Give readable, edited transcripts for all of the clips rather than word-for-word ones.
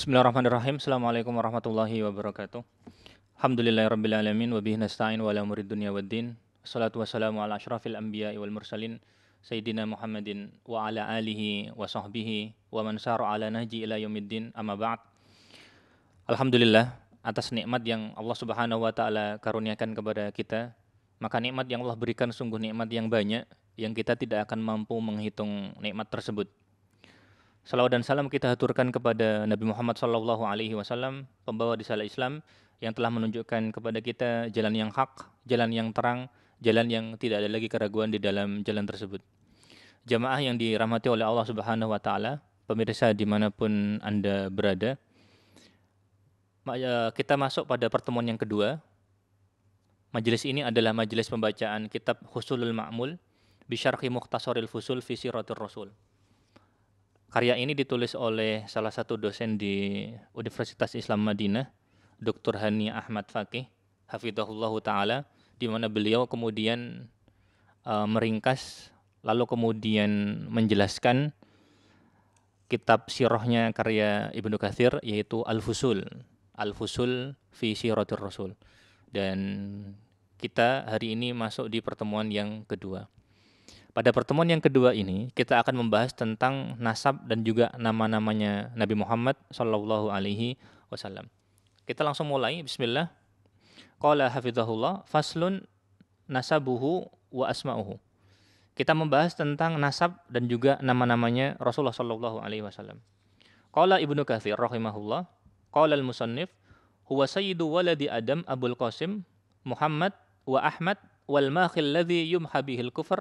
Bismillahirrahmanirrahim. Assalamualaikum warahmatullahi wabarakatuh. Alhamdulillahirabbil alamin wa bihi nasta'in wa ala umuri dunya waddin. Wassalatu wassalamu ala asyrafil anbiya'i wal mursalin sayyidina Muhammadin wa ala alihi wa sahbihi wa man sara ala nahji ila yaumiddin. Amma ba'd. Alhamdulillah atas nikmat yang Allah Subhanahu wa taala karuniakan kepada kita. Maka nikmat yang Allah berikan sungguh nikmat yang banyak yang kita tidak akan mampu menghitung nikmat tersebut. Salawat dan salam kita haturkan kepada Nabi Muhammad SAW, pembawa risalah Islam yang telah menunjukkan kepada kita jalan yang hak, jalan yang terang, jalan yang tidak ada lagi keraguan di dalam jalan tersebut. Jamaah yang dirahmati oleh Allah Subhanahu wa taala, pemirsa dimanapun Anda berada, kita masuk pada pertemuan yang kedua. Majelis ini adalah majelis pembacaan kitab Husulul Ma'mul bi Syarhi Mukhtasaril Fusul fi Siratir Rasul. Karya ini ditulis oleh salah satu dosen di Universitas Islam Madinah, Dr. Hani Ahmad Fakih, hafizahullahu ta'ala, di mana beliau kemudian meringkas, lalu kemudian menjelaskan kitab sirahnya karya Ibnu Katsir, yaitu Al-Fusul fi Siratir Rasul. Dan kita hari ini masuk di pertemuan yang kedua. Pada pertemuan yang kedua ini, kita akan membahas tentang nasab dan juga nama-namanya Nabi Muhammad sallallahu alaihi wasallam. Kita langsung mulai, bismillah. Qala hafizahullah, faslun nasabuhu wa asma'uhu. Kita membahas tentang nasab dan juga nama-namanya Rasulullah sallallahu alaihi wasallam. Qala Ibnu Katsir rahimahullah, qala al-musannif, huwa sayyidu waladi Adam Abul Qasim Muhammad wa Ahmad wal makhil ladzi yumha bihil kufr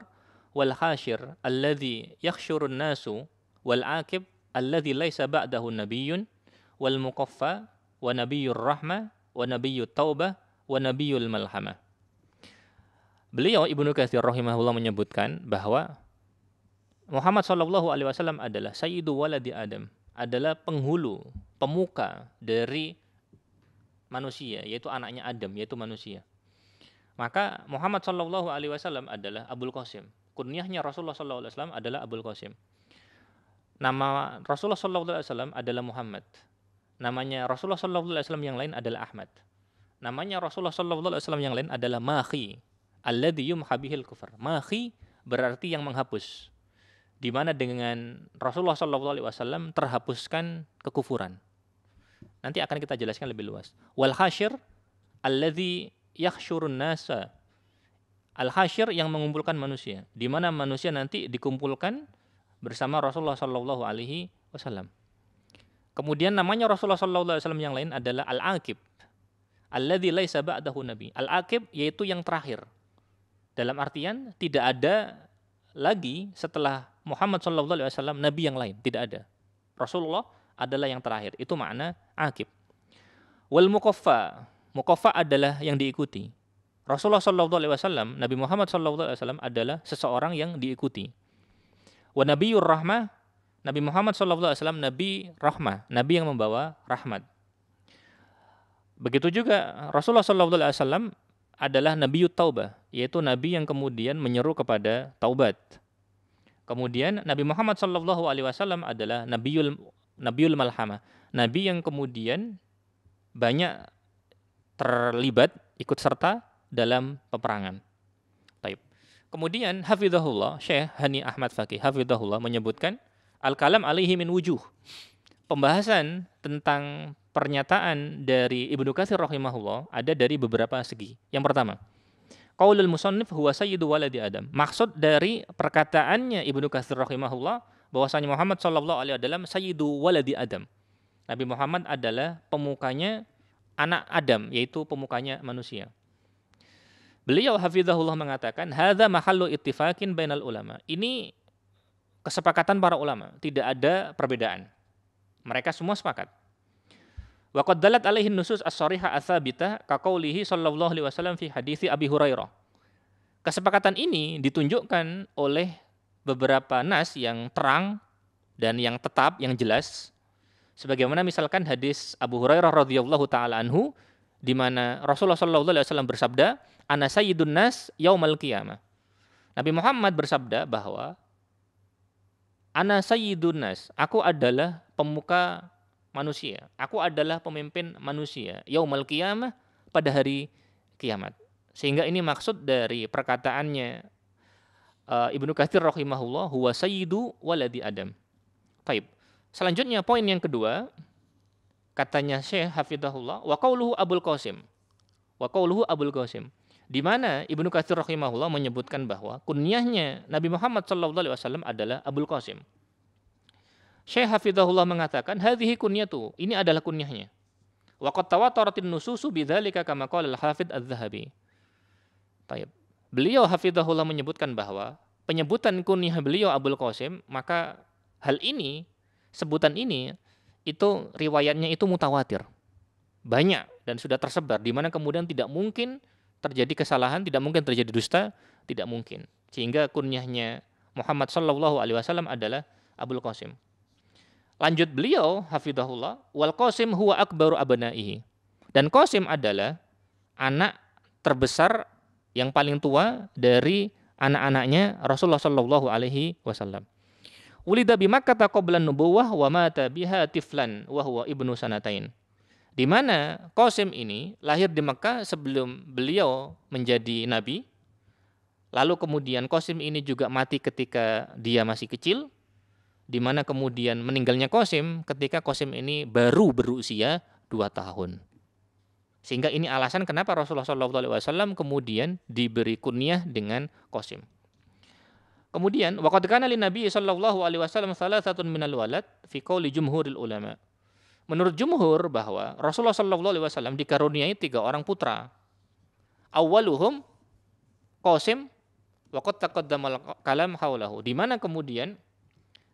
wal hashir alladhi yakhshurun nasu wal akib alladhi laysa ba'dahu nabiyyun wal muqaffa wa nabiyyur rahmah wa nabiyyut taubah wa nabiyyul malhamah. Beliau Ibnu Katsir rahimahullah menyebutkan bahwa Muhammad sallallahu alaihi wasallam adalah sayyidu waladi Adam, adalah penghulu, pemuka dari manusia, yaitu anaknya Adam, yaitu manusia. Maka Muhammad sallallahu alaihi wasallam adalah Abul Qasim. Kunyahnya Rasulullah SAW adalah Abul Qasim. Nama Rasulullah SAW adalah Muhammad. Namanya Rasulullah SAW yang lain adalah Ahmad. Namanya Rasulullah SAW yang lain adalah Makhi, alladhi yumha bihil kufr. Makhi berarti yang menghapus. Di mana dengan Rasulullah SAW terhapuskan kekufuran. Nanti akan kita jelaskan lebih luas. Wal hashir alladhi yakhshurun nasa. Al-Hashir yang mengumpulkan manusia, di mana manusia nanti dikumpulkan bersama Rasulullah sallallahu alaihi wasallam. Kemudian namanya Rasulullah sallallahu alaihi wasallam yang lain adalah Al-Aqib, alladzi laisa ba'dahu nabi. Al-Aqib yaitu yang terakhir. Dalam artian tidak ada lagi setelah Muhammad sallallahu alaihi wasallam nabi yang lain, tidak ada. Rasulullah adalah yang terakhir. Itu makna Aqib. Wal muqaffa, muqaffa adalah yang diikuti. Rasulullah SAW, Nabi Muhammad SAW adalah seseorang yang diikuti. Wa nabiyyur rahmah, Nabi Muhammad SAW Nabi rahmah, Nabi yang membawa rahmat. Begitu juga Rasulullah SAW adalah Nabiyyut taubah, yaitu Nabi yang kemudian menyeru kepada taubat. Kemudian Nabi Muhammad SAW adalah Nabiyyul malhamah, Nabi yang kemudian banyak terlibat, ikut serta dalam peperangan. Taib. Kemudian hafizahullah, Syekh Hani Ahmad Fakih hafizahullah menyebutkan al-kalam alaihi min wujuh. Pembahasan tentang pernyataan dari Ibnu Katsir rahimahullah ada dari beberapa segi. Yang pertama, qaulul musannif huwa sayyidu waladi Adam. Maksud dari perkataannya Ibnu Katsir rahimahullah bahwasanya Muhammad sallallahu alaihi wasallam sayyidu waladi Adam. Nabi Muhammad adalah pemukanya anak Adam, yaitu pemukanya manusia. Beliau hafizahullah mengatakan, hadza mahallu ittifaqin bainal ulama. Ini kesepakatan para ulama, tidak ada perbedaan. Mereka semua sepakat. Wa qad dalat alaihi nusus as-sharihah ats-tsabitah ka qaulihi sallallahu alaihi wasallam fi hadits Abi Hurairah. Kesepakatan ini ditunjukkan oleh beberapa nas yang terang dan yang tetap, yang jelas. Sebagaimana misalkan hadis Abu Hurairah radhiyallahu taala anhu, di mana Rasulullah sallallahu alaihi wasallam bersabda, ana sayyidun nas yaumal qiyamah. Nabi Muhammad bersabda bahwa ana sayyidun nas, aku adalah pemuka manusia. Aku adalah pemimpin manusia. Yaumal qiyamah, pada hari kiamat. Sehingga ini maksud dari perkataannya Ibnu Katsir rahimahullah, huwa sayyidu waladi Adam. Baik. Selanjutnya poin yang kedua, katanya Syekh Hafizahullah, wa qauluhu Abul Qasim. Wa qauluhu Abul Qasim. Di mana Ibnu Katsir rahimahullah menyebutkan bahwa kunyahnya Nabi Muhammad sallallahu alaihi wasallam adalah Abul Qasim. Syekh Hafizahullah mengatakan, hadhihi kunyatu, ini adalah kunyahnya. Wa qad tawataratin nususu bidzalika kama qala al-Hafidz Az-Zahabi. Baik. Beliau hafizahullah menyebutkan bahwa penyebutan kunyah beliau Abul Qasim, maka hal ini, sebutan ini, itu riwayatnya itu mutawatir. Banyak dan sudah tersebar, di mana kemudian tidak mungkin terjadi kesalahan, tidak mungkin terjadi dusta, tidak mungkin. Sehingga kunyahnya Muhammad sallallahu alaihi wasallam adalah Abul Qasim. Lanjut beliau hafizahullah, wal Qasim huwa akbaru abnaihi. Dan Qasim adalah anak terbesar yang paling tua dari anak-anaknya Rasulullah sallallahu alaihi wasallam. Ulida bi Makkah qabla nubuwah wa mata biha tiflan wa huwa ibnu sanatain. Di mana Qasim ini lahir di Mekah sebelum beliau menjadi nabi. Lalu kemudian Qasim ini juga mati ketika dia masih kecil. Di mana kemudian meninggalnya Qasim ketika Qasim ini baru berusia 2 tahun. Sehingga ini alasan kenapa Rasulullah SAW kemudian diberi kunyah dengan Qasim. Kemudian waqad kana lin Nabi sallallahu alaihi wasallam salasatun minal walad fi qauli jumhuril ulama. Menurut jumhur bahwa Rasulullah sallallahu alaihi wasallam dikaruniai 3 orang putra. Awwaluhum Qasim wa qad taqaddamal kalam haulahu. Di mana kemudian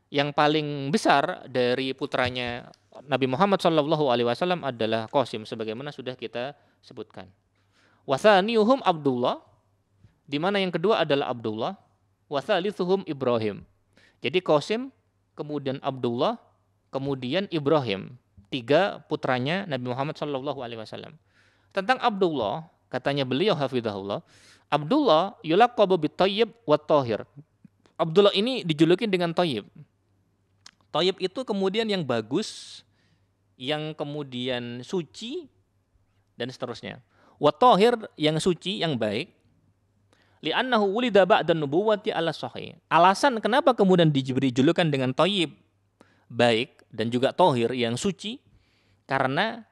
yang paling besar dari putranya Nabi Muhammad sallallahu alaihi wasallam adalah Qasim sebagaimana sudah kita sebutkan. Wa tsaniyuhum Abdullah, di mana yang kedua adalah Abdullah, wa tsalitsuhum Ibrahim. Jadi Qasim, kemudian Abdullah, kemudian Ibrahim, 3 putranya Nabi Muhammad sallallahu alaihi wasallam. Tentang Abdullah, katanya beliau hafizahullah, Abdullah yulaqabu bit-thayyib wat-thahir. Abdullah ini dijuluki dengan thayyib. Thayyib itu kemudian yang bagus, yang kemudian suci, dan seterusnya. Wat-thahir yang suci, yang baik. Li'annahu wulida ba'da nubuwwati ala sahih. Alasan kenapa kemudian diberi julukan dengan thayyib, baik, dan juga thahir yang suci, karena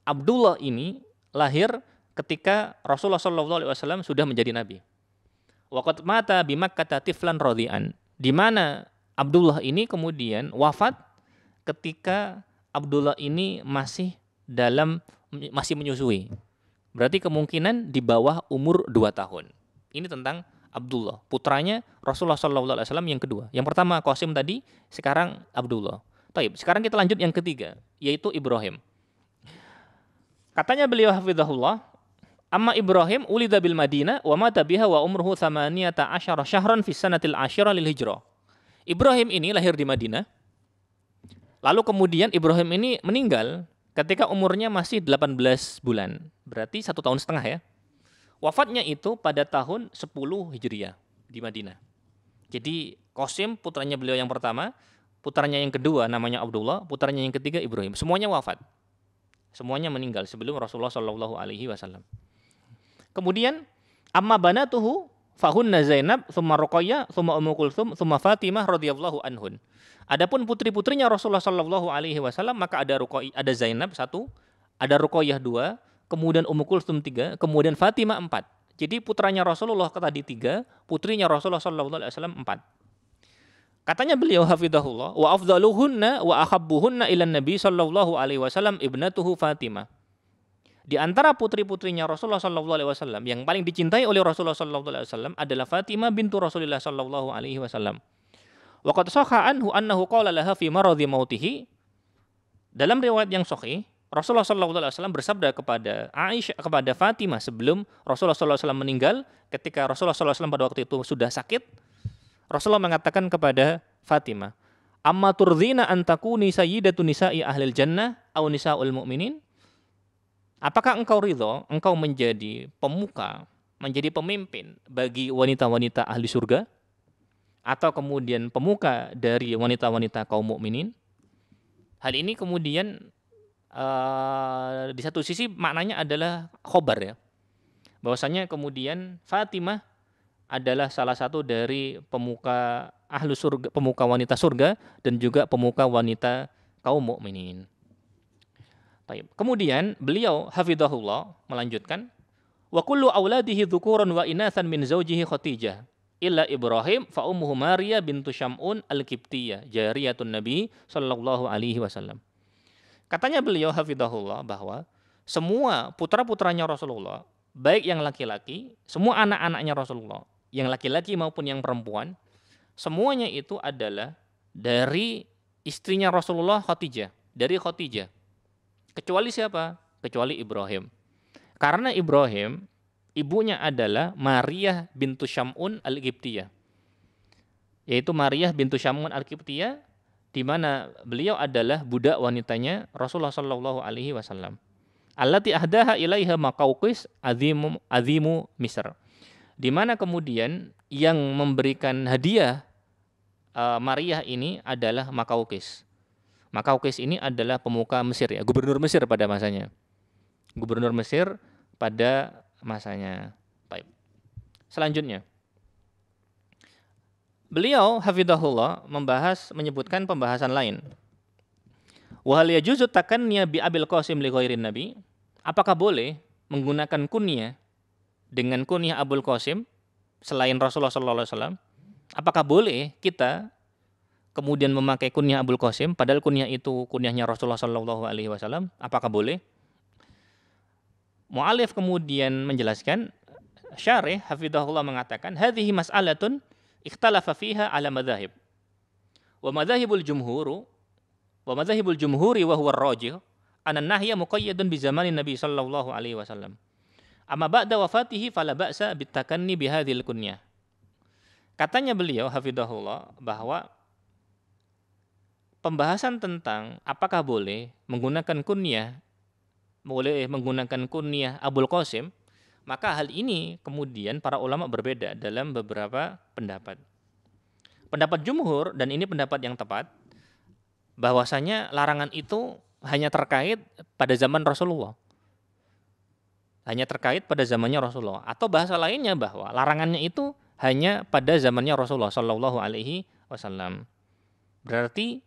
Abdullah ini lahir ketika Rasulullah SAW sudah menjadi nabi. Waqad mata bi Makkah tiflan radhi'an. Di mana Abdullah ini kemudian wafat ketika Abdullah ini masih menyusui. Berarti kemungkinan di bawah umur 2 tahun. Ini tentang Abdullah, putranya Rasulullah SAW yang kedua. Yang pertama Qasim tadi, sekarang Abdullah. Baik, sekarang kita lanjut yang ketiga, yaitu Ibrahim. Katanya beliau hafizahullah, amma Ibrahim ulida bil Madinah wa mata biha wa umruhu 18 syahran fi sanatil 10 lil hijrah. Ibrahim ini lahir di Madinah. Lalu kemudian Ibrahim ini meninggal ketika umurnya masih 18 bulan. Berarti 1,5 tahun ya. Wafatnya itu pada tahun 10 Hijriah di Madinah. Jadi Qasim putranya beliau yang pertama, putranya yang kedua namanya Abdullah, putranya yang ketiga Ibrahim. Semuanya wafat. Semuanya meninggal sebelum Rasulullah sallallahu alaihi wasallam. Kemudian amma banatuhu fahunna Zainab, thumma Ruqayyah, thumma Ummu Kulthum, thumma Fatimah radhiyallahu anhun. Adapun putri-putrinya Rasulullah sallallahu alaihi wasallam maka ada Zainab 1, ada Ruqayyah 2, kemudian Ummu Kulthum 3, kemudian Fatimah 4. Jadi putranya Rasulullah tadi 3, putrinya Rasulullah sallallahu alaihi wasallam 4. Katanya beliau hafizahullah, wa afdaluhunna wa ahabbuhunna ila Nabi sallallahu alaihi wasallam ibnatuhu Fatimah. Di antara putri-putrinya Rasulullah sallallahu alaihi wasallam yang paling dicintai oleh Rasulullah sallallahu alaihi wasallam adalah Fatimah bintu Rasulullah sallallahu alaihi wasallam. Wa qad sahha anhu annahu qala laha fi maradhi mautihi. Dalam riwayat yang sahih, Rasulullah sallallahu alaihi wasallam bersabda kepada Aisyah, kepada Fatimah sebelum Rasulullah sallallahu alaihi wasallam meninggal, ketika Rasulullah sallallahu alaihi wasallam pada waktu itu sudah sakit, Rasulullah mengatakan kepada Fatimah, "Amma turdhina an takuni sayyidatu nisa'i ahlil jannah aw nisa'ul mu'minin?" Apakah engkau ridho, engkau menjadi pemuka, menjadi pemimpin bagi wanita-wanita ahli surga? Atau kemudian pemuka dari wanita-wanita kaum mukminin? Hal ini kemudian di satu sisi maknanya adalah khobar ya. Bahwasanya kemudian Fatimah adalah salah satu dari pemuka ahlu surga, pemuka wanita surga dan juga pemuka wanita kaum mukminin. Baik. Kemudian beliau hafizahullah melanjutkan wa kullu auladihi dzukuran wa inatsan min zaujihi Khadijah illa Ibrahim fa ummuhu Maria bintu Syam'un al-Qibtiyah jariyatun Nabi sallallahu alaihi wasallam. Katanya beliau hafizahullah bahwa semua putra-putranya Rasulullah, baik yang laki-laki, semua anak-anaknya Rasulullah, yang laki-laki maupun yang perempuan, semuanya itu adalah dari istrinya Rasulullah Khadijah, dari Khadijah. Kecuali siapa? Kecuali Ibrahim. Karena Ibrahim, ibunya adalah Maria bintu Syam'un al-Qibtiyah. Yaitu Maria bintu Syam'un al-Qibtiyah, di mana beliau adalah budak wanitanya Rasulullah sallallahu alaihi wasallam. Allati ahdaha ilaiha Maqawqis azimu Misr. Di mana kemudian yang memberikan hadiah Maria ini adalah Maqawqis. Maqawqis ini adalah pemuka Mesir ya, gubernur Mesir pada masanya. Gubernur Mesir pada masanya. Baik. Selanjutnya, beliau hafizahullah menyebutkan pembahasan lain. Wa hal yajuzu takanniya bi Abil Qasim li ghairin Nabi? Apakah boleh menggunakan kunyah dengan kunyah Abul Qasim selain Rasulullah sallallahu alaihi wasallam? Apakah boleh kita kemudian memakai kunyah Abul Qasim padahal kunyah itu kunyahnya Rasulullah sallallahu alaihi wasallam? Apakah boleh? Mu'alif kemudian menjelaskan, syarih hafizahullah mengatakan, hadhihi mas'alatun ikhtalafa fiha ala madzahib. Wa madzahibul jumhuri wa huwa ar-rajih anna an-nahya muqayyadun bi zamanin Nabi sallallahu alaihi wasallam. Amma ba'da wafatihi fala ba'sa bitakanni bi hadhil kunyah. Katanya beliau hafizahullah bahwa pembahasan tentang apakah boleh menggunakan kunyah Abul Qasim, maka hal ini kemudian para ulama berbeda dalam beberapa pendapat. Pendapat jumhur, dan ini pendapat yang tepat, bahwasanya larangan itu hanya terkait pada zaman Rasulullah. Hanya terkait pada zamannya Rasulullah. Atau bahasa lainnya bahwa larangannya itu hanya pada zamannya Rasulullah sallallahu alaihi wasallam. Berarti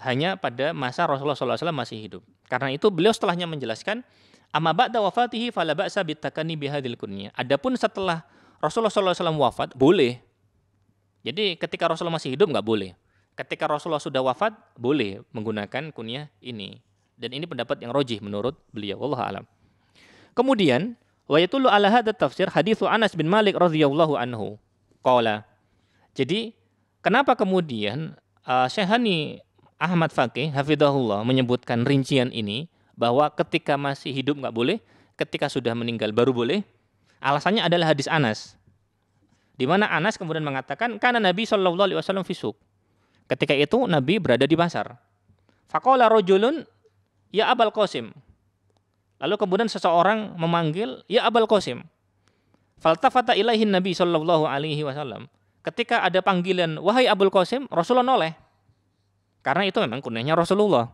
hanya pada masa Rasulullah sallallahu alaihi wasallam masih hidup. Karena itu beliau setelahnya menjelaskan, amma ba'da wafatihi fala ba'sa bitakani bihadil kunyah. Adapun setelah Rasulullah sallallahu alaihi wasallam wafat, boleh. Jadi ketika Rasulullah masih hidup nggak boleh. Ketika Rasulullah sudah wafat, boleh menggunakan kunyah ini. Dan ini pendapat yang rajih menurut beliau, wallahu alam. Kemudian, wa yatullu ala hadha tafsir haditsu Anas bin Malik radhiyallahu anhu. Qala. Jadi, kenapa kemudian Syekhani Ahmad Faqih hafizahullah menyebutkan rincian ini bahwa ketika masih hidup nggak boleh, ketika sudah meninggal baru boleh? Alasannya adalah hadis Anas, di mana Anas kemudian mengatakan karena Nabi sallallahu alaihi wasallam fisuk. Ketika itu Nabi berada di pasar. Faqala rajulun ya Abul Qasim. Lalu kemudian seseorang memanggil ya Abul Qasim. Faltafata ilaihi Nabi sallallahu alaihi wasallam. Ketika ada panggilan wahai Abul Qasim, Rasulullah noleh. Karena itu memang kunyahnya Rasulullah.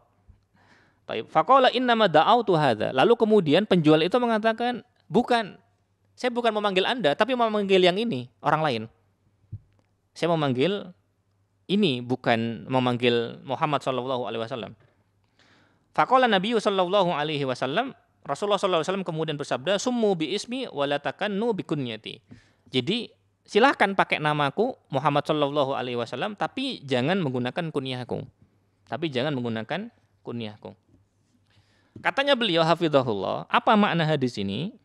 Faqala innama da'autu hadza. Lalu kemudian penjual itu mengatakan, bukan. Saya bukan memanggil Anda, tapi memanggil yang ini, orang lain. Saya memanggil ini, bukan memanggil Muhammad sallallahu alaihi wasallam. Faqala Nabi sallallahu alaihi wasallam, Rasulullah sallallahu alaihi wasallam kemudian bersabda, summu bi ismi wa la takannu bi kunyati. Jadi silahkan pakai namaku Muhammad sallallahu alaihi wasallam, tapi jangan menggunakan kunyahku. Katanya beliau hafizahullah, apa makna hadis ini?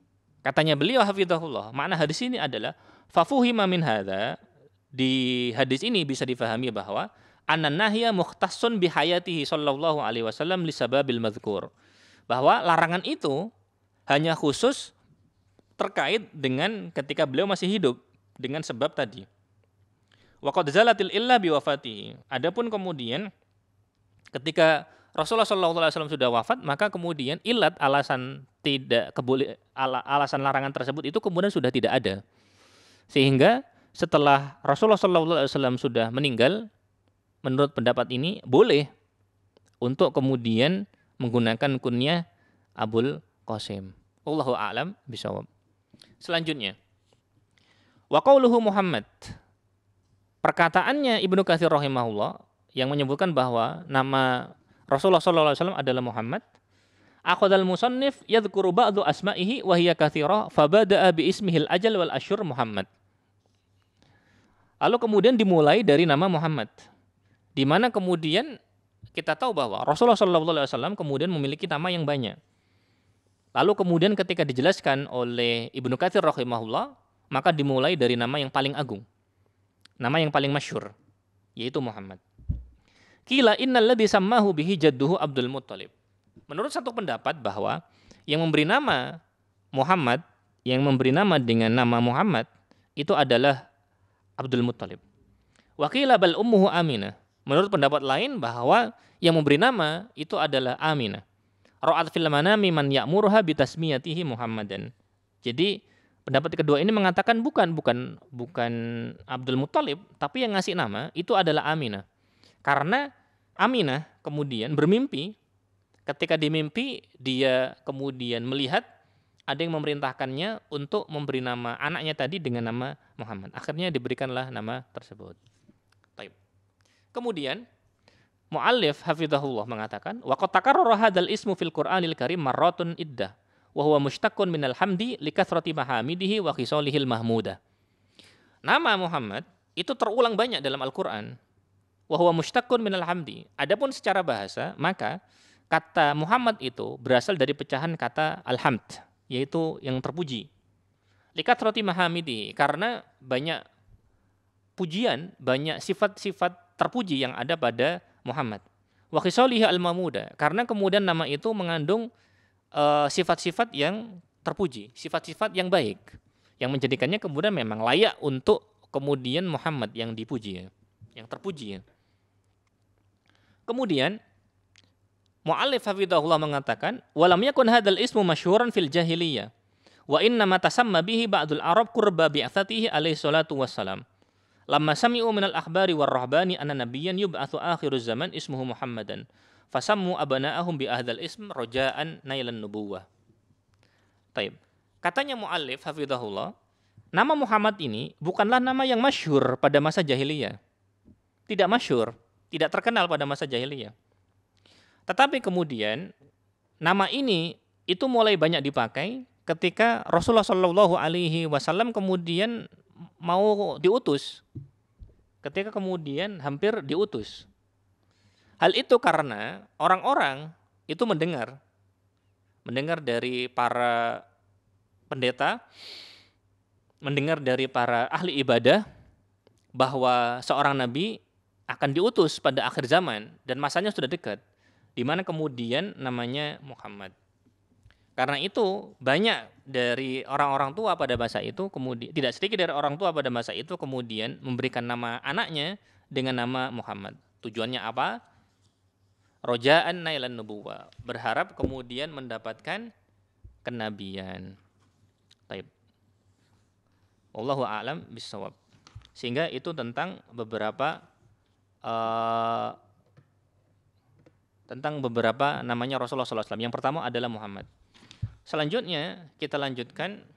Katanya beliau hafizahullah, makna hadis ini adalah fafuhima min hadza. Di hadis ini bisa difahami bahwa annan nahya mukhtassun bi hayatihi sallallahu alaihi wasallam li sababil madzkur. Bahwa larangan itu hanya khusus terkait dengan ketika beliau masih hidup, dengan sebab tadi. Wa qad zalatil illa bi wafatihi. Adapun kemudian ketika Rasulullah SAW sudah wafat, maka kemudian ilat alasan alasan larangan tersebut itu kemudian sudah tidak ada. Sehingga setelah Rasulullah SAW sudah meninggal, menurut pendapat ini boleh untuk kemudian menggunakan kunyah Abul Qasim. Wallahu a'lam bishawab. Selanjutnya, wa qauluhu Muhammad. Perkataannya Ibnu Katsir rahimahullah yang menyebutkan bahwa nama Rasulullah sallallahu alaihi wasallam adalah Muhammad. Akhadhal musannif yadhkuru ba'du asma'ihi wa hiya katsira fa bada'a bi ismihil ajal wal asyhur Muhammad. Lalu kemudian dimulai dari nama Muhammad. Di mana kemudian kita tahu bahwa Rasulullah sallallahu alaihi wasallam kemudian memiliki nama yang banyak. Lalu kemudian ketika dijelaskan oleh Ibnu Katsir rahimahullah, maka dimulai dari nama yang paling agung. Nama yang paling masyhur, yaitu Muhammad. Qila innal ladzi sammahu bihi jadduhu Abdul Muttalib. Menurut satu pendapat bahwa yang memberi nama Muhammad, yang memberi nama dengan nama Muhammad itu adalah Abdul Muttalib. Wa qila bal ummuhu Aminah. Menurut pendapat lain bahwa yang memberi nama itu adalah Aminah. Ra'at fil manami man ya'muruha bi tasmiyatihi Muhammadan. Jadi pendapat kedua ini mengatakan bukan Abdul Muttalib, tapi yang ngasih nama itu adalah Aminah. Karena Aminah kemudian bermimpi, ketika dimimpi dia kemudian melihat ada yang memerintahkannya untuk memberi nama anaknya tadi dengan nama Muhammad. Akhirnya diberikanlah nama tersebut. Baik. Kemudian muallif hafizahullah mengatakan wa qad takarrara hadzal ismu fil Qur'anil Karim marratun iddah wa huwa mushtaqqun minal hamdi likathrati mahamidihi wa khisalihil mahmudah. Nama Muhammad itu terulang banyak dalam Al-Qur'an. Wa huwa mushtaqqun minal hamdi. Adapun secara bahasa, maka kata Muhammad itu berasal dari pecahan kata alhamd, yaitu yang terpuji. Likathrati mahamidihi, karena banyak pujian, banyak sifat-sifat terpuji yang ada pada Muhammad. Wa khisalihi al-mahmudah, karena kemudian nama itu mengandung sifat-sifat yang terpuji, sifat-sifat yang baik, yang menjadikannya kemudian memang layak untuk kemudian Muhammad yang dipuji, yang terpuji. Kemudian muallif hafizahullah mengatakan, "Walam yakun hadzal ismu masyhuran fil jahiliyah, wa inna ma tasamma bihi ba'dul Arab qurba bi'atsatihi alaihi salatu wassalam. Lamma sami'u minal akhbari war rahbani anna nabiyyan yub'atsu akhiruz zaman ismuhu Muhammadan. Fasammu abana'ahum bi ahdal ism roja'an nailan nubuwah." Taib. Katanya muallif hafizahullah, nama Muhammad ini bukanlah nama yang masyhur pada masa jahiliyah. Tidak masyhur, tidak terkenal pada masa jahiliyah. Tetapi kemudian nama ini itu mulai banyak dipakai ketika Rasulullah Shallallahu Alaihi Wasallam kemudian mau diutus. Ketika kemudian hampir diutus. Hal itu karena orang-orang itu mendengar dari para pendeta, mendengar dari para ahli ibadah bahwa seorang nabi akan diutus pada akhir zaman dan masanya sudah dekat, di mana kemudian namanya Muhammad. Karena itu banyak dari orang-orang tua pada masa itu kemudian, tidak sedikit dari orang tua pada masa itu kemudian memberikan nama anaknya dengan nama Muhammad. Tujuannya apa? Roja'an nailan nubuwah, berharap kemudian mendapatkan kenabian. Taib. Wallahu a'lam bishawab. Sehingga itu tentang beberapa namanya Rasulullah SAW. Yang pertama adalah Muhammad. Selanjutnya kita lanjutkan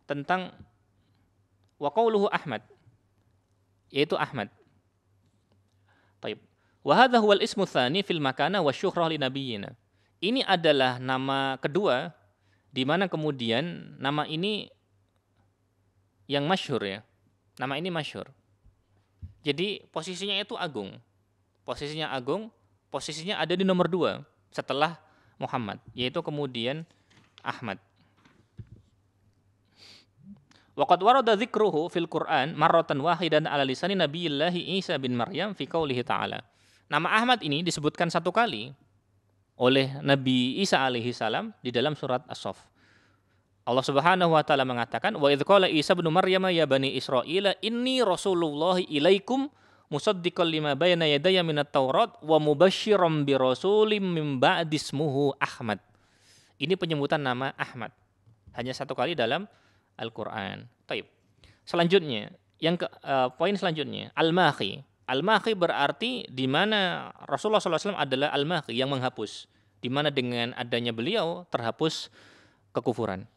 tentang wa qauluhu Ahmad, yaitu Ahmad. Taib. Wa hadza huwal ismu tsani fil makana wa syuhrah li nabiyyina. Ini adalah nama kedua di mana kemudian nama ini yang masyhur ya. Nama ini masyhur. Jadi posisinya itu agung. Posisinya ada di nomor 2 setelah Muhammad, yaitu kemudian Ahmad. Wa qad warada dzikruhu fil Qur'an marratan wahidan ala lisani Nabiyillahi Isa bin Maryam fi qoulihi ta'ala. Nama Ahmad ini disebutkan satu kali oleh Nabi Isa alaihi salam di dalam surat As-Saff. Allah Subhanahu wa taala mengatakan, "Wa idz qala Isa bin Maryam ya bani Israila inni rasulullahi ilaikum musaddiqan lima bayna yadayya minat Taurat wa mubasysyiran bi rasulin min ba'di ismuhu Ahmad." Ini penyebutan nama Ahmad hanya satu kali dalam Al-Qur'an. Baik. Selanjutnya, poin selanjutnya, Al-Makhi. Al-Mahi berarti di mana Rasulullah SAW adalah Al-Mahi yang menghapus. Di mana dengan adanya beliau terhapus kekufuran.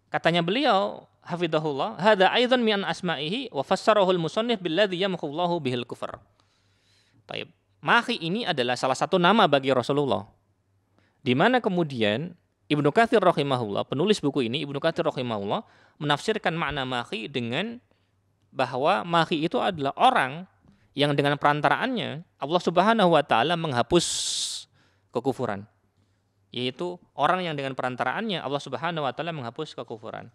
Katanya beliau, hafidhahullah, hadza aidan min asma'ihi wa fassarahu al-musannif billadzi yamhullahu bihil kufr. Baik. Mahi ini adalah salah satu nama bagi Rasulullah. Di mana kemudian Ibnu Katsir rahimahullah, penulis buku ini Ibnu Katsir rahimahullah menafsirkan makna mahi dengan bahwa mahi itu adalah orang yang dengan perantaraannya Allah Subhanahu wa taala menghapus kekufuran. Yaitu orang yang dengan perantaraannya Allah Subhanahu wa taala menghapus kekufuran.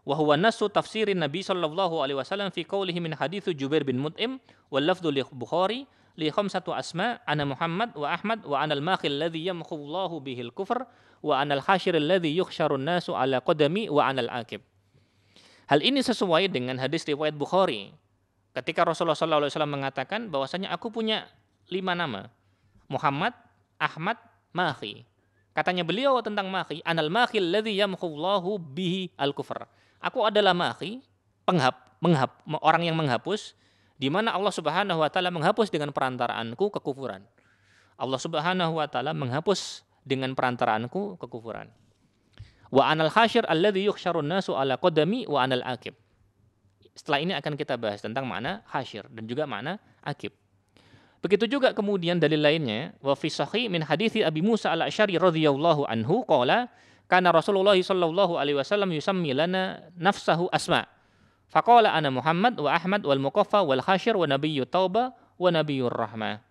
Wa huwa nassu tafsirin Nabi sallallahu alaihi wasallam fi qoulihi min hadits Jubair bin Mut'im wal lafdhu li Bukhari li khamsatu asma ana Muhammad wa Ahmad wa ana al-mahi alladhi yamhu Allahu bihil kufr wa ana al-hashir alladhi yuhsyarun nasu ala qadami wa ana al-aqib. Hal ini sesuai dengan hadis riwayat Bukhari. Ketika Rasulullah sallallahu alaihi wasallam mengatakan bahwasanya aku punya 5 nama. Muhammad, Ahmad, Mahi. Katanya beliau tentang Mahi, anal Mahi alladzi yamhullahu bihi al-kufr. Aku adalah Mahi, orang yang menghapus, di mana Allah Subhanahu wa taala menghapus dengan perantaraanku kekufuran. Allah Subhanahu wa taala menghapus dengan perantaraanku kekufuran. Wa anal hasyir alladzi yuhsyarun nasu ala qadami wa anal aqib. Setelah ini akan kita bahas tentang makna hasyir dan juga makna aqib. Begitu juga kemudian dalil lainnya, wa fi sahih min hadithi Abi Musa al-Asy'ari radhiyallahu anhu qala kana Rasulullah sallallahu alaihi wasallam yusammi lana nafsahu asma. Faqala ana Muhammad wa Ahmad wal Muqaffa wal Hasyir wa Nabiyyut Taubah wa Nabiyyur Rahmah.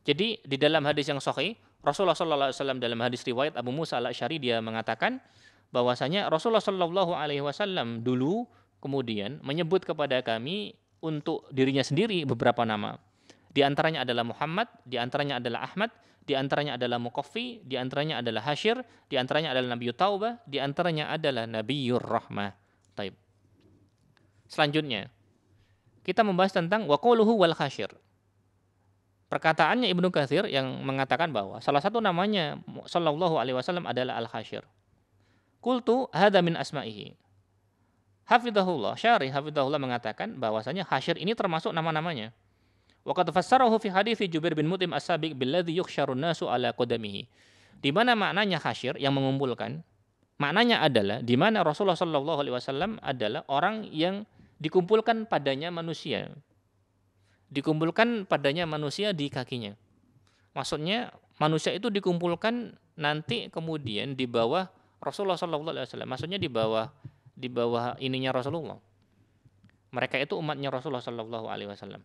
Jadi di dalam hadis yang sahih, Rasulullah sallallahu alaihi wasallam dalam hadis riwayat Abu Musa al-Asy'ari dia mengatakan bahwasanya Rasulullah sallallahu alaihi wasallam dulu kemudian menyebut kepada kami untuk dirinya sendiri beberapa nama. Di antaranya adalah Muhammad, di antaranya adalah Ahmad, di antaranya adalah Muqaffi, di antaranya adalah Hasyir, di antaranya adalah Nabiyyut Taubah, di antaranya adalah Nabiyyur Rahmah. Taib. Selanjutnya, kita membahas tentang waquluhu wal Hasyir. Perkataannya Ibnu Katsir yang mengatakan bahwa salah satu namanya sallallahu alaihi wasallam adalah Al-Hasyir. Qultu hadza min asma'ihi. Hafidhahullah, Syarih hafidhahullah mengatakan bahwasanya Hasyir ini termasuk nama-namanya. Wa qad fassarahu fi hadithi Jubair bin Mut'im as-sabiq billadzi yuhsyarun nasu ala qadamihi. Di mana maknanya hasyir yang mengumpulkan? Maknanya adalah di mana Rasulullah sallallahu alaihi wasallam adalah orang yang dikumpulkan padanya manusia. Dikumpulkan padanya manusia di kakinya. Maksudnya manusia itu dikumpulkan nanti kemudian di bawah Rasulullah sallallahu alaihi wasallam. Maksudnya di bawah ininya Rasulullah. Mereka itu umatnya Rasulullah sallallahu alaihi wasallam.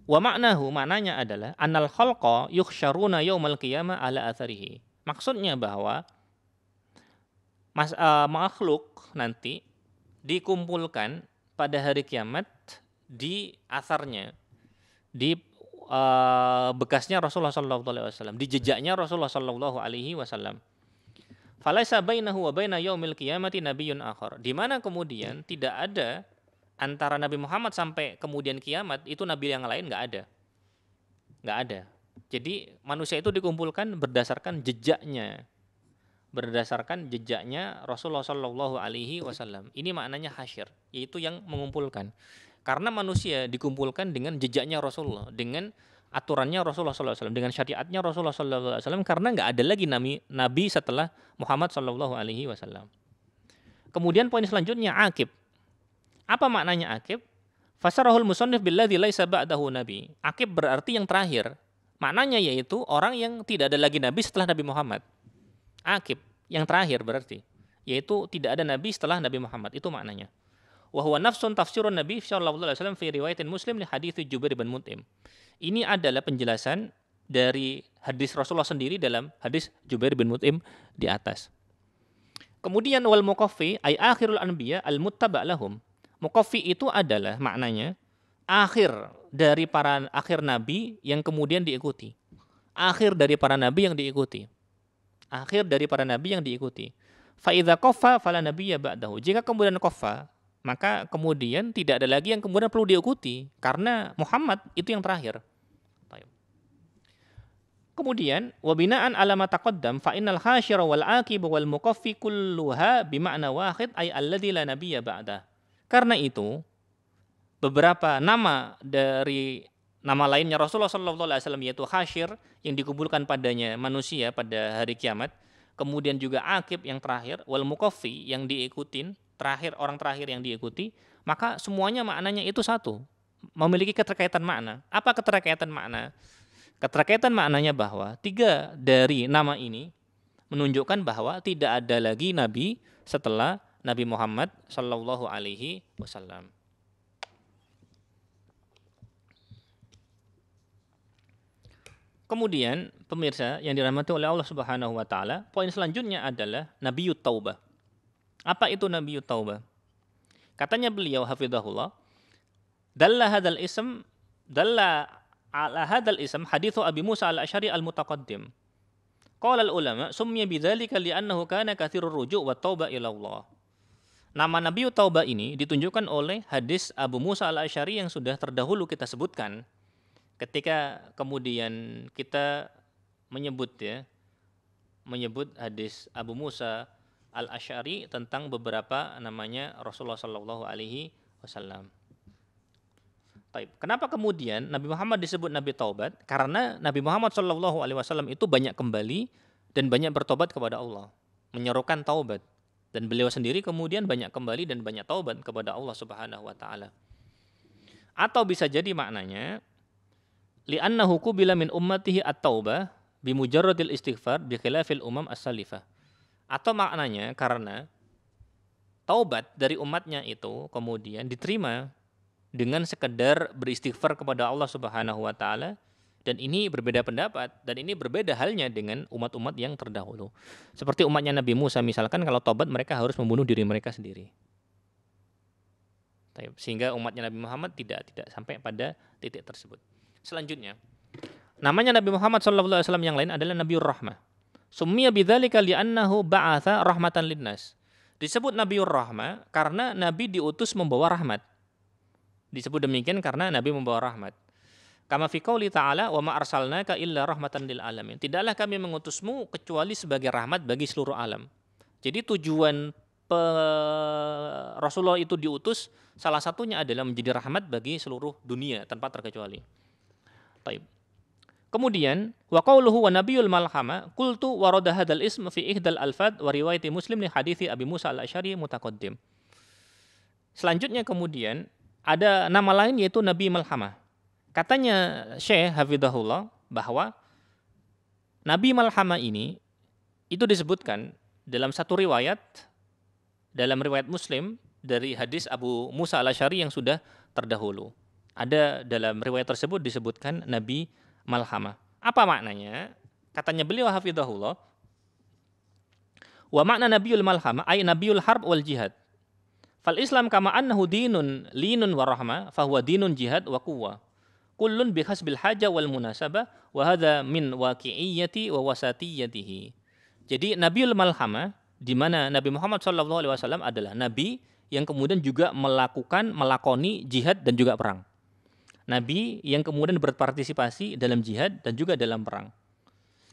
Wa ma'nahu, maknanya adalah annal khalqa yuhsyaruna yaumal qiyamah ala atharihi. Maksudnya bahwa makhluk nanti dikumpulkan pada hari kiamat di asarnya, di bekasnya Rasulullah sallallahu alaihi wasallam, di jejaknya Rasulullah sallallahu alaihi wasallam. Falaisa bainahu wa baina yaumil qiyamati nabiyyun akhar. Di mana kemudian tidak ada antara Nabi Muhammad sampai kemudian kiamat itu nabi yang lain nggak ada. Jadi manusia itu dikumpulkan berdasarkan jejaknya Rasulullah Shallallahu Alaihi Wasallam. Ini maknanya hasyir, yaitu yang mengumpulkan. Karena manusia dikumpulkan dengan jejaknya Rasulullah, dengan aturannya Rasulullah Shallallahu Alaihi Wasallam, dengan syariatnya Rasulullah Shallallahu Alaihi Wasallam. Karena nggak ada lagi nabi setelah Muhammad Shallallahu Alaihi Wasallam. Kemudian poin selanjutnya aqib. Apa maknanya aqib? Fasarahul musannif billadzi laisa ba'dahu nabi. Aqib berarti yang terakhir. Maknanya yaitu orang yang tidak ada lagi nabi setelah Nabi Muhammad. Aqib yang terakhir berarti yaitu tidak ada nabi setelah Nabi Muhammad. Itu maknanya. Wa huwa nafsun tafsirun Nabi sallallahu alaihi wasallam fi riwayatin Muslim li hadits Jubair bin Mut'im. Ini adalah penjelasan dari hadis Rasulullah sendiri dalam hadis Jubair bin Mut'im di atas. Kemudian wal muqaffi ay akhirul anbiya al muttaba' lahum. Muqaffi itu adalah maknanya akhir dari para akhir nabi yang kemudian diikuti. Akhir dari para nabi yang diikuti. Akhir dari para nabi yang diikuti. Fa idza qaffa fala nabiyya ba'dahu. Jika kemudian qaffa, maka kemudian tidak ada lagi yang kemudian perlu diikuti karena Muhammad itu yang terakhir. Kemudian wa bina'an ala ma taqaddam fa innal hasyira wal aqib wal muqaffi kulluha bi ma'na wahid ay alladzi la nabiyya ba'dah. Karena itu, beberapa nama dari nama lainnya Rasulullah SAW, yaitu Hasyir yang dikumpulkan padanya manusia pada hari kiamat, kemudian juga Aqib yang terakhir, wal Muqaffi yang diikutin, terakhir orang terakhir yang diikuti, maka semuanya maknanya itu satu, memiliki keterkaitan makna. Apa keterkaitan makna? Keterkaitan maknanya bahwa tiga dari nama ini menunjukkan bahwa tidak ada lagi nabi setelah Nabi Muhammad Sallallahu Alaihi Wasallam. Kemudian pemirsa yang dirahmati oleh Allah Subhanahu Wa Taala, poin selanjutnya adalah Nabiyut Taubah. Apa itu Nabiyut Taubah? Katanya beliau hafizahullah, dalla hadal ala hadal ism hadithu Abi Musa al-Asy'ari al-mutaqaddim. Qala al-ulama summiya bidzalika li'annahu kana katsirur ruju' wa taubah ila Allah. Nama Nabi Taubah ini ditunjukkan oleh hadis Abu Musa al-Asy'ari yang sudah terdahulu kita sebutkan. Ketika kemudian kita menyebut hadis Abu Musa al-Asy'ari tentang beberapa namanya Rasulullah sallallahu alaihi wasallam. Kenapa kemudian Nabi Muhammad disebut Nabi Taubat? Karena Nabi Muhammad sallallahu alaihi wasallam itu banyak kembali dan banyak bertobat kepada Allah, menyerukan taubat. Dan beliau sendiri kemudian banyak kembali dan banyak taubat kepada Allah Subhanahu wa taala. Atau bisa jadi maknanya li'annahu qubila min ummatihi at-taubah bimujarradil istighfar bi khilafil umam as-salifah. Atau maknanya karena taubat dari umatnya itu kemudian diterima dengan sekedar beristighfar kepada Allah Subhanahu wa taala, dan ini berbeda pendapat dan ini berbeda halnya dengan umat-umat yang terdahulu. Seperti umatnya Nabi Musa misalkan, kalau taubat mereka harus membunuh diri mereka sendiri. Sehingga umatnya Nabi Muhammad tidak sampai pada titik tersebut. Selanjutnya, namanya Nabi Muhammad sallallahu alaihi wasallam yang lain adalah Nabiur Rahmah. Summiya bidzalika li'annahu ba'atha rahmatan linnas. Disebut Nabiur Rahmah karena Nabi diutus membawa rahmat. Disebut demikian karena Nabi membawa rahmat. Kama fi qouli ta'ala wa ma arsalnaka illa rahmatan lil alamin. Tidaklah kami mengutusmu kecuali sebagai rahmat bagi seluruh alam. Jadi tujuan Rasulullah itu diutus salah satunya adalah menjadi rahmat bagi seluruh dunia tanpa terkecuali. Baik. Kemudian wa qauluhu wa nabiyul malhama qultu warada hadzal ism fi ihdal alfad wa riwayati Muslim li hadithi Abi Musa al-Asy'ari mutaqaddim. Selanjutnya kemudian ada nama lain yaitu Nabi Malhamah. Katanya Syekh hafizahullah bahwa Nabi Malhamah ini itu disebutkan dalam satu riwayat, dalam riwayat Muslim dari hadis Abu Musa al-Asy'ari yang sudah terdahulu. Ada dalam riwayat tersebut disebutkan Nabi Malhamah. Apa maknanya? Katanya beliau hafizahullah, wa makna Nabiul Malhamah ay Nabiul Harb wal Jihad. Fal Islam kama annahu dinun linun wa rahmah fahuwa dinun jihad wa quwwah. Kullun bihasbil haja wal munasabah wa hadza min waqi'iyyati wa wasatiyyatihi. Jadi Nabiul Malhamah, di mana Nabi Muhammad SAW adalah nabi yang kemudian juga melakoni jihad dan juga perang. Nabi yang kemudian berpartisipasi dalam jihad dan juga dalam perang.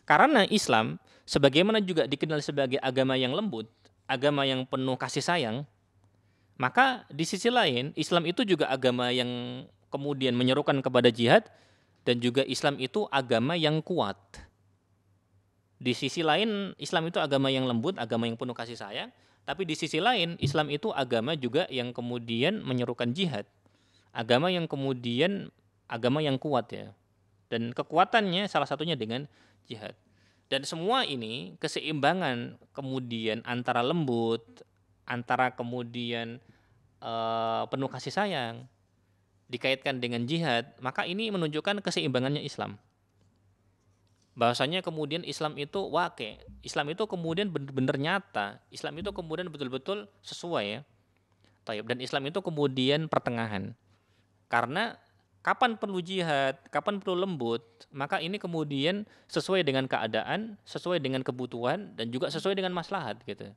Karena Islam sebagaimana juga dikenal sebagai agama yang lembut, agama yang penuh kasih sayang, maka di sisi lain Islam itu juga agama yang kemudian menyerukan kepada jihad, dan juga Islam itu agama yang kuat. Di sisi lain Islam itu agama yang lembut, agama yang penuh kasih sayang, tapi di sisi lain Islam itu agama juga yang kemudian menyerukan jihad. Agama yang kemudian agama yang kuat ya. Dan kekuatannya salah satunya dengan jihad. Dan semua ini keseimbangan kemudian antara lembut, antara kemudian penuh kasih sayang dikaitkan dengan jihad, maka ini menunjukkan keseimbangannya Islam. Bahwasanya kemudian Islam itu waqi', Islam itu kemudian benar-benar nyata, Islam itu kemudian betul-betul sesuai ya. Dan Islam itu kemudian pertengahan. Karena kapan perlu jihad, kapan perlu lembut, maka ini kemudian sesuai dengan keadaan, sesuai dengan kebutuhan, dan juga sesuai dengan maslahat gitu.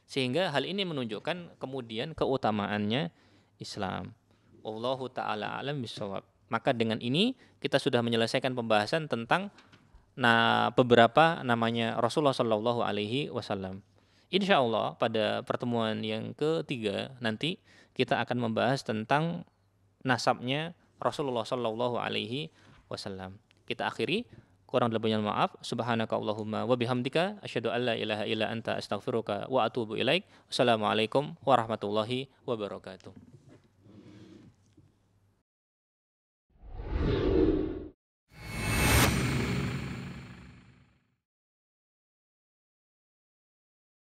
Sehingga hal ini menunjukkan kemudian keutamaannya Islam. Wallahu ta'ala alam bisawab. Maka dengan ini kita sudah menyelesaikan pembahasan tentang beberapa namanya Rasulullah Shallallahu Alaihi Wasallam. Insya Allah pada pertemuan yang ketiga nanti kita akan membahas tentang nasabnya Rasulullah Shallallahu Alaihi Wasallam. Kita akhiri, kurang lebihnya maaf. Subhanaka Allahumma wa bihamdika asyhadu an la ilaha illa anta astaghfiruka wa atubu ilaik. Wassalamualaikum warahmatullahi wabarakatuh.